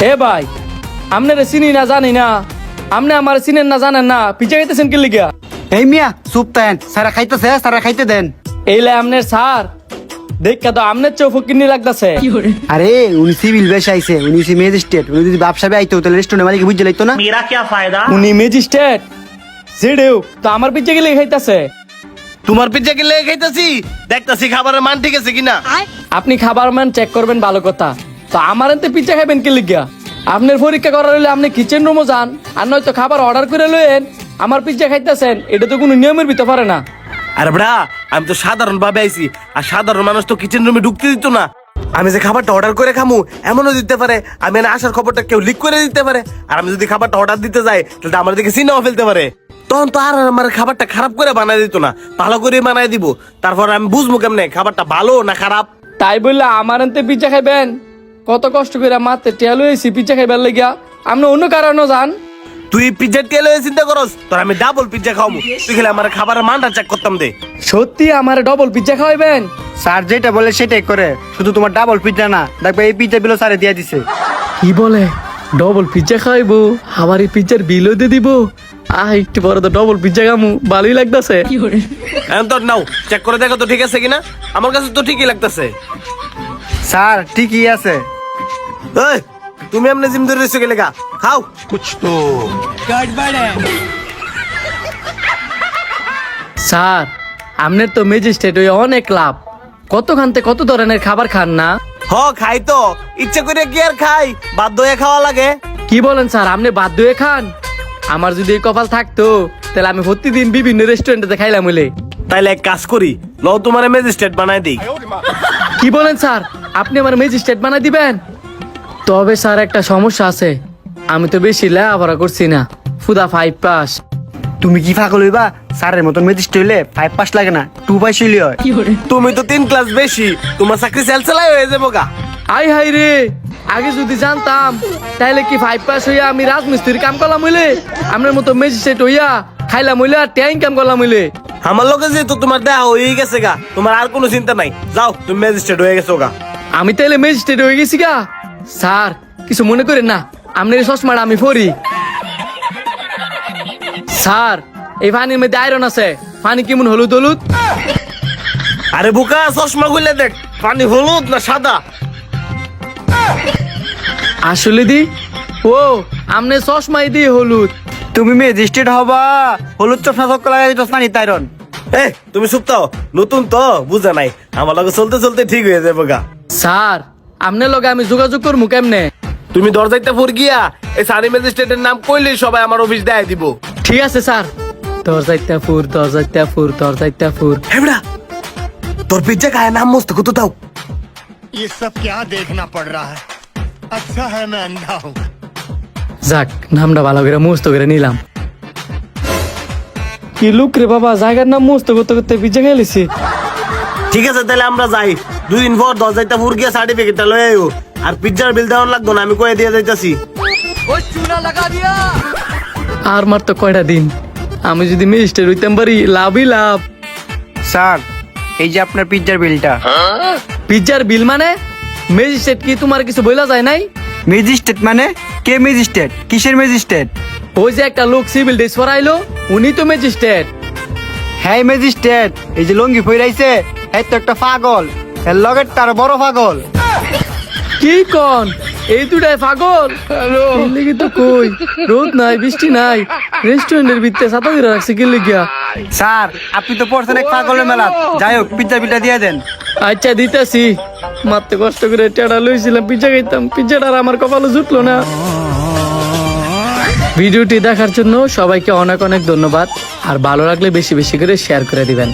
এ ভাই, আপনারা চিনি না জানি না, আপনি আমার চিনেন না জানেন না, পিছে খাইতেছেন কি লিগা? এই মিয়া চুপ থাকেন, সারা খাইতেছে, সারা খাইতে দেন। এইলে আপনার স্যার দেখা তো আপনার চোখ কিনি লাগতেছে। আরে উনি সিভিল বেশ আইছে, উনি ম্যাজিস্ট্রেট, উনি যদি ব্যবসাবে আইতো তাহলে রেস্টুরেন্টের মালিক বুঝে লাইতো না। मेरा क्या फायदा? উনি ম্যাজিস্ট্রেট সেডেও তো আমার পিছে গেলে খাইতেছে। তোমার পিজ্জা কি লেগে খাইতাছি, দেখতাছি খাবারের মান ঠিক আছে কিনা। আপনি খাবার মান চেক করবেন ভালো কথা, তো আমার এতে পিজ্জা খাবেন কি লিগা? আপনার পরীক্ষা করার হলে আপনি কিচেন রুমে যান, আর নয়তো খাবার অর্ডার করে লইেন। আমার পিজ্জা খাইতেছেন, এটা তো কোনো নিয়মের ভিতরে পারে না। আরে ব্রা, আমি তো সাধারণ ভাবে আইছি, আর সাধারণ মানুষ তো কিচেন রুমে ঢুকতে দিত না। আমি যে খাবারটা অর্ডার করে খামু এমনও দিতে পারে, আমি না আসার খবরটা কেউ লিক করে দিতে পারে। আর আমি যদি খাবারটা অর্ডার দিতে যাই তাহলে আমার দিকে চিনাও ফেলতে পারে। তখন তো আর আমার খাবারটা খারাপ করে বানাই দিত না, ভালো করে বানাই দিব। তারপর আমি বুঝবো কেমনে খাবারটা ভালো না খারাপ। তাই বললে আমার এতে পিজ্জা খাইবেন? কত কষ্ট করে মাত্র টেল হয়েছি পিজ্জা খাইবার লাগিয়া, আপনি অন্য কারণও যান। তুই পিজ্জা টেলে চিন্তা করস, তোর আমি ডাবল পিজ্জা খাওয়াবো। তুই খেলে আমার খাবারের মানটা চেক করতাম দে। সত্যি আমার ডবল পিজ্জা খাওয়াইবেন? স্যার যেটা বলে সেটাই করে, শুধু তোমার ডাবল পিজ্জা না, দেখবে এই পিজ্জা বিলও স্যারে দিয়ে দিছে। কি বলে ডবল পিজ্জা খাইবো, আবার এই পিজ্জার বিলও দিয়ে দিব? একটু বড় তো ডবল পিজ্জা খামু, ভালোই লাগতেছে। এখন তোর নাও চেক করে দেখো তো ঠিক আছে কিনা। আমার কাছে তো ঠিকই লাগতেছে। স্যার ঠিকই আছে। এই, তুমি এমনি জিম ধরে রয়েছো গেলে গা খাও। স্যার আপনার তো ম্যাজিস্ট্রেট হয়ে অনেক লাভ, কত খানতে কত ধরনের খাবার খান না? হ খাই তো, ইচ্ছা করে কি আর খাই, বাধ্য হয়ে খাওয়া লাগে। কি বলেন স্যার, আপনি বাধ্য হয়ে খান? আমার যদি এই কপাল থাকতো তাহলে আমি প্রতিদিন বিভিন্ন রেস্টুরেন্টে খাইলাম হইলে। তাইলে এক কাজ করি, লও তোমার ম্যাজিস্ট্রেট বানাই দিই। কি বলেন স্যার, আপনি আমার ম্যাজিস্ট্রেট বানাই দিবেন? তবে স্যার একটা সমস্যা আছে, আমি তো বেশি লেখাপড়া করছি না, ফুদা 5 পাস। তুমি কি পাগল হইবা? স্যারের মতন ম্যাজিস্ট্রেট হইলে 5 পাস লাগে না, 2 পাস হইলে হয়। তুমি তো 3 ক্লাস বেশি, তোমার চাকরি সেলসেলাই হয়ে যাবো গা। আই হাই রে, আগে যদি জানতাম তাহলে কি 5 পাস হইয়া আমি রাজমিস্ত্রির কাম করলাম হইলে, আপনার মতো ম্যাজিস্ট্রেট হইয়া খাইলাম হইলে আর ট্যাং কাম করলাম হইলে। আমার লোকে যেহেতু তোমার দেহা হয়ে গেছে গা, তোমার আর কোনো চিন্তা নাই, যাও তুমি ম্যাজিস্ট্রেট হয়ে গেছো গা। আমি তাইলে ম্যাজিস্ট্রেট হয়ে গেছি গা? স্যার কিছু মনে করেন না, আপনার এই চশমাটা আমি পরি। স্যার এই পানির মধ্যে আয়রন আছে, পানি কেমন হলুদ হলুদ? আরে বোকা, চশমা খুলে দেখ, পানি হলুদ না সাদা। আসলে দি ও আমনে চশমাই দিয়ে হলুদ। তুমি ম্যাজিস্ট্রেট হবা, হলুদ চশমা চক্কর লাগাই দিতো পানি তাইরন। এ তুমি চুপ থাও, নতুন তো বুঝা নাই, আমার লগে চলতে চলতে ঠিক হয়ে যাবো গা। স্যার আপনার লগে আমি যোগাযোগ করবো কেমনে? তুমি দরজাইতে ফুর গিয়া এই সারি ম্যাজিস্ট্রেটের নাম কইলেই সবাই আমার অফিস দেয় দিব। ঠিক আছে স্যার, দরজাইতাপুর। হেবড়া, তোর পিজ্জা খায় নাম মস্ত কত দাও। ये सब क्या देखना पड़ रहा है? अच्छा है मैं अंधा हूँ। যাক, নামটা ভালো করে মুস্ত করে নিলাম। কি লুক রে বাবা, জায়গার নাম মুস্ত করতে করতে পিজ্জা খেয়ে লিছি। ঠিক আছে তাহলে আমরা যাই, 2 দিন পর দরজাইতে ফুর গিয়া সার্টিফিকেটটা লয়ে আইও। আর পিজ্জার বিল দেওয়ার লাগতো না, আমি কয়ে দিয়ে যাইতাছি। আর মার তো কয়টা দিন, আমি যদি ম্যাজিস্ট্রেট হইতাম পারি লাভই লাভ। স্যার এই যে আপনার পিজ্জার বিলটা। পিজ্জার বিল মানে? ম্যাজিস্ট্রেট কি তোমার কিছু বইলা যায় নাই? ম্যাজিস্ট্রেট মানে? কে ম্যাজিস্ট্রেট? কিসের ম্যাজিস্ট্রেট? ওই যে একটা লোক সিভিল ড্রেস পরাইলো, উনি তো ম্যাজিস্ট্রেট। হ্যাঁ ম্যাজিস্ট্রেট, এই যে লঙ্গি পইরাইছে এই তো একটা পাগল, এর লগের তার বড় পাগল। কি কন, এই দুটাই পাগল? এর লিগে তো কই রোদ নাই বৃষ্টি নাই, রেস্টুরেন্টের ভিতরে ছাতা দিয়ে রাখছে কি লিগা? স্যার আপনি তো পড়ছেন এক পাগলের মেলা, যাই হোক পিজ্জা বিলটা দিয়ে দেন। আচ্ছা দিতেছি, মাত্র কষ্ট করে টেড়া লইছিলাম পিজ্জা খাইতাম, পিজ্জাটা আর আমার কপালে জুটলো না। ভিডিওটি দেখার জন্য সবাইকে অনেক অনেক ধন্যবাদ, আর ভালো লাগলে বেশি বেশি করে শেয়ার করে দিবেন।